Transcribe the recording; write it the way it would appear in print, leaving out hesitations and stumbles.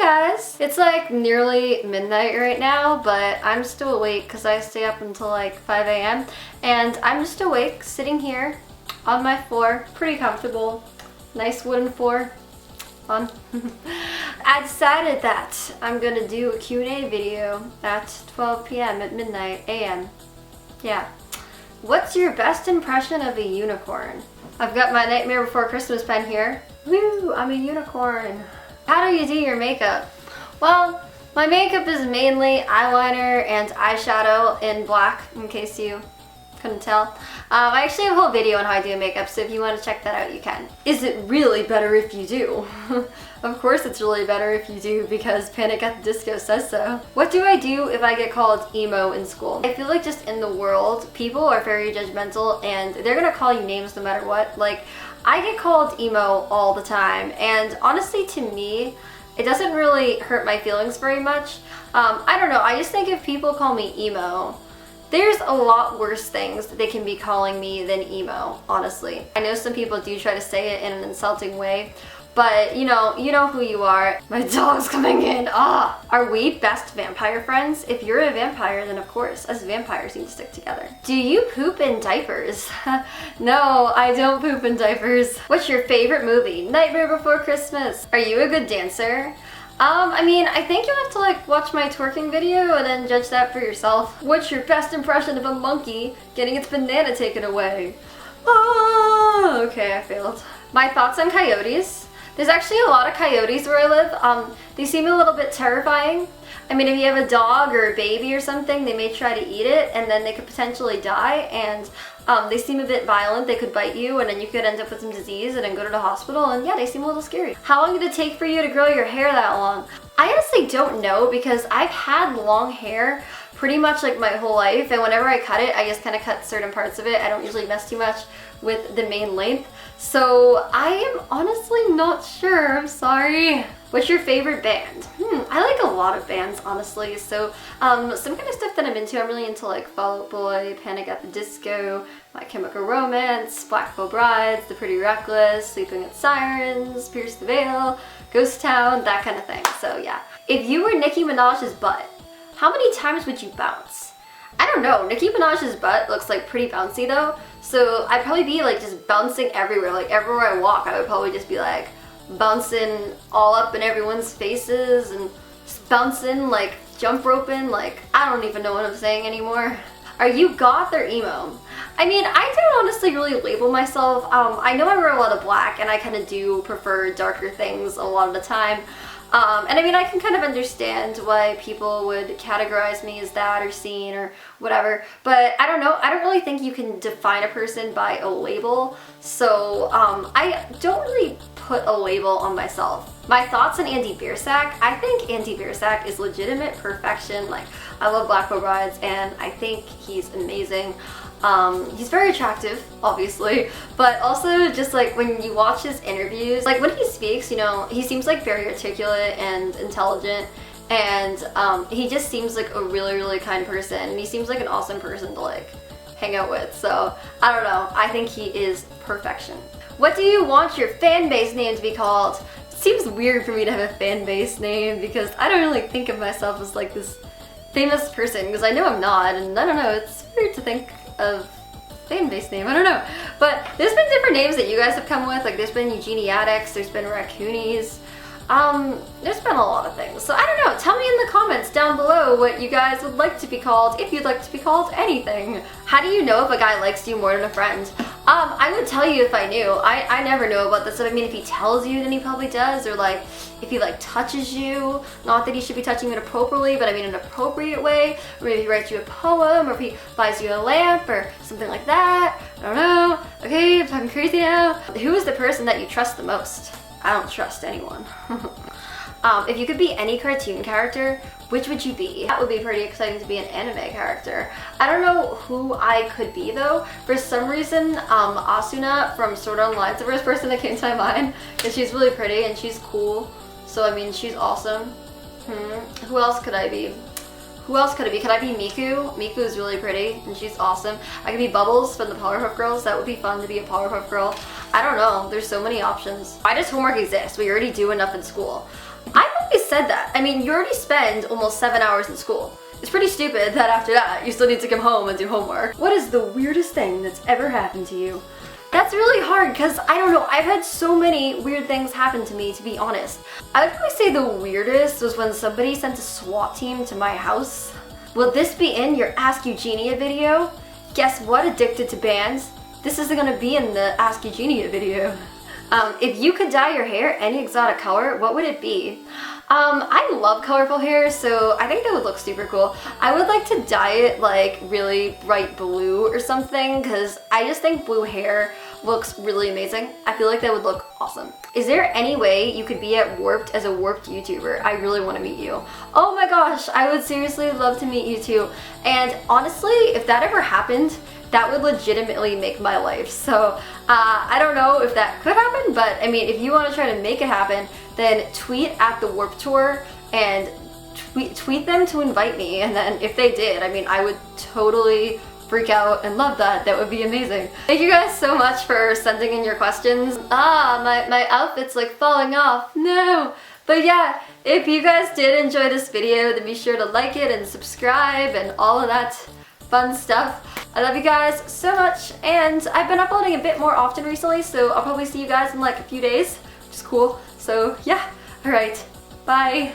guys! It's like nearly midnight right now, but I'm still awake because I stay up until like 5 a.m. and I'm just awake, sitting here on my floor, pretty comfortable, nice wooden floor, fun. I decided that I'm gonna do a Q&A video at 12 p.m. at midnight a.m. Yeah. What's your best impression of a unicorn? I've got my Nightmare Before Christmas pen here. Woo, I'm a unicorn. How do you do your makeup? Well, my makeup is mainly eyeliner and eyeshadow in black, in case you couldn't tell. I actually have a whole video on how I do makeup, so if you want to check that out, you can. Is it really better if you do? Of course it's really better if you do, because Panic at the Disco says so. What do I do if I get called emo in school? I feel like just in the world, people are very judgmental and they're gonna call you names no matter what. Like, I get called emo all the time, and honestly, to me, it doesn't really hurt my feelings very much. I don't know, I just think if people call me emo, there's a lot worse things that they can be calling me than emo, honestly. I know some people do try to say it in an insulting way, but you know who you are. My dog's coming in, ah! Are we best vampire friends? If you're a vampire, then of course, us vampires need to stick together. Do you poop in diapers? No, I don't poop in diapers. What's your favorite movie? Nightmare Before Christmas. Are you a good dancer? I mean, I think you have to like watch my twerking video and then judge that for yourself. What's your best impression of a monkey getting its banana taken away? Oh, okay, I failed. My thoughts on coyotes. There's actually a lot of coyotes where I live. They seem a little bit terrifying. I mean, if you have a dog or a baby or something, they may try to eat it and then they could potentially die, and they seem a bit violent. They could bite you and then you could end up with some disease and then go to the hospital, and yeah, they seem a little scary. How long did it take for you to grow your hair that long? I honestly don't know, because I've had long hair pretty much like my whole life, and whenever I cut it, I just kind of cut certain parts of it. I don't usually mess too much with the main length, so I am honestly not sure. I'm sorry. What's your favorite band? I like a lot of bands, honestly. So some kind of stuff that I'm into, I'm really into like Fall Out Boy, Panic at the Disco, My Chemical Romance, Black Veil Brides, The Pretty Reckless, Sleeping with Sirens, Pierce the Veil, Ghost Town, that kind of thing. So yeah. If you were Nicki Minaj's butt, how many times would you bounce? I don't know, Nicki Minaj's butt looks like pretty bouncy though, so I'd probably be like just bouncing everywhere. Like everywhere I walk, I would probably just be like bouncing all up in everyone's faces and just bouncing, like jump roping, like I don't even know what I'm saying anymore. Are you goth or emo? I mean, I don't honestly really label myself. I know I wear a lot of black and I kind of do prefer darker things a lot of the time. And I mean, I can kind of understand why people would categorize me as that or scene or whatever, but I don't know, I don't really think you can define a person by a label, so I don't really put a label on myself. My thoughts on Andy Biersack. I think Andy Biersack is legitimate perfection. Like, I love Black Veil Brides and I think he's amazing. He's very attractive, obviously, but also just like when you watch his interviews, like when he speaks, you know, he seems like very articulate and intelligent, and he just seems like a really, really kind person, and he seems like an awesome person to like hang out with. So I don't know, I think he is perfection. What do you want your fan base name to be called? It seems weird for me to have a fan base name because I don't really think of myself as like this famous person, because I know I'm not, and I don't know, it's weird to think of fan base name, I don't know. But there's been different names that you guys have come with, like there's been Eugenia, there's been Raccoonies, there's been a lot of things. So I don't know, tell me in the comments down below what you guys would like to be called, if you'd like to be called anything. How do you know if a guy likes you more than a friend? I would tell you if I knew. I never know about this, so I mean, if he tells you, then he probably does, or like if he like touches you, not that he should be touching you inappropriately, but I mean an appropriate way, or maybe he writes you a poem, or if he buys you a lamp or something like that. I don't know. Okay, I'm talking crazy now. Who is the person that you trust the most? I don't trust anyone. If you could be any cartoon character, which would you be? That would be pretty exciting to be an anime character. I don't know who I could be though. For some reason, Asuna from Sword Art Online is the first person that came to my mind, because she's really pretty and she's cool. So I mean, she's awesome. Who else could I be? Who else could it be? Could I be Miku? Miku is really pretty and she's awesome. I could be Bubbles from the Powerpuff Girls. That would be fun to be a Powerpuff Girl. I don't know. There's so many options. Why does homework exist? We already do enough in school. I always said that. I mean, you already spend almost 7 hours in school. It's pretty stupid that after that, you still need to come home and do homework. What is the weirdest thing that's ever happened to you? That's really hard because I don't know, I've had so many weird things happen to me, to be honest. I would probably say the weirdest was when somebody sent a SWAT team to my house. Will this be in your Ask Eugenia video? Guess what, addicted to bands? This isn't gonna be in the Ask Eugenia video. If you could dye your hair any exotic color, what would it be? I love colorful hair, so I think that would look super cool. I would like to dye it like really bright blue or something, because I just think blue hair looks really amazing. I feel like that would look awesome. Is there any way you could be at Warped as a Warped YouTuber? I really want to meet you. Oh my gosh, I would seriously love to meet you too. And honestly, if that ever happened, that would legitimately make my life. So I don't know if that could happen, but I mean, if you want to try to make it happen, then tweet at the Warped Tour and tweet them to invite me. And then if they did, I mean, I would totally freak out and love that. That would be amazing. Thank you guys so much for sending in your questions. My outfit's like falling off. No. But yeah, if you guys did enjoy this video, then be sure to like it and subscribe and all of that fun stuff. I love you guys so much, and I've been uploading a bit more often recently, so I'll probably see you guys in like a few days, which is cool. So yeah, alright, bye.